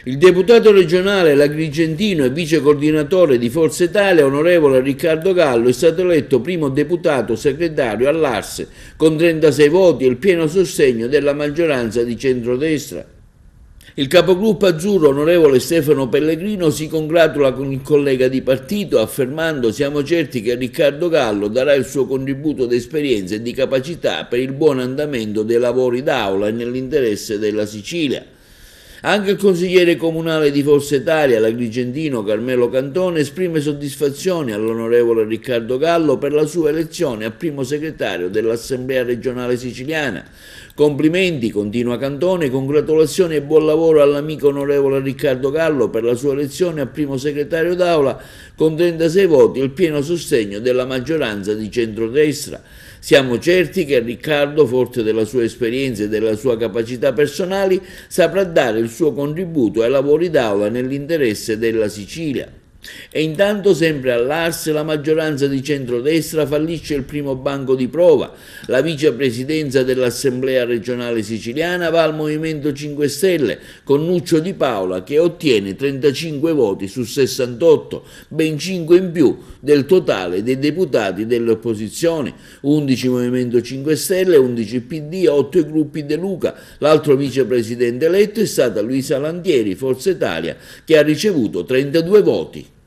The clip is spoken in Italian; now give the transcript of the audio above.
Il deputato regionale Agrigentino e vice coordinatore di Forza Italia, onorevole Riccardo Gallo, è stato eletto primo deputato segretario all'Ars con 36 voti e il pieno sostegno della maggioranza di centrodestra. Il capogruppo azzurro, onorevole Stefano Pellegrino, si congratula con il collega di partito affermando: siamo certi che Riccardo Gallo darà il suo contributo di esperienza e di capacità per il buon andamento dei lavori d'Aula e nell'interesse della Sicilia. Anche il consigliere comunale di Forza Italia, l'Agrigentino Carmelo Cantone, esprime soddisfazione all'onorevole Riccardo Gallo per la sua elezione a primo segretario dell'Assemblea regionale siciliana. Complimenti, continua Cantone, congratulazioni e buon lavoro all'amico onorevole Riccardo Gallo per la sua elezione a primo segretario d'Aula con 36 voti e il pieno sostegno della maggioranza di centrodestra. Siamo certi che Riccardo, forte della sua esperienza e della sua capacità personali, saprà dare il suo contributo ai lavori d'Aula nell'interesse della Sicilia. E intanto, sempre all'Ars, la maggioranza di centrodestra fallisce il primo banco di prova. La vicepresidenza dell'Assemblea regionale siciliana va al Movimento 5 Stelle con Nuccio Di Paola, che ottiene 35 voti su 68, ben 5 in più del totale dei deputati delle opposizioni, 11 Movimento 5 Stelle, 11 PD, 8 i gruppi De Luca. L'altro vicepresidente eletto è stata Luisa Lantieri, Forza Italia, che ha ricevuto 32 voti.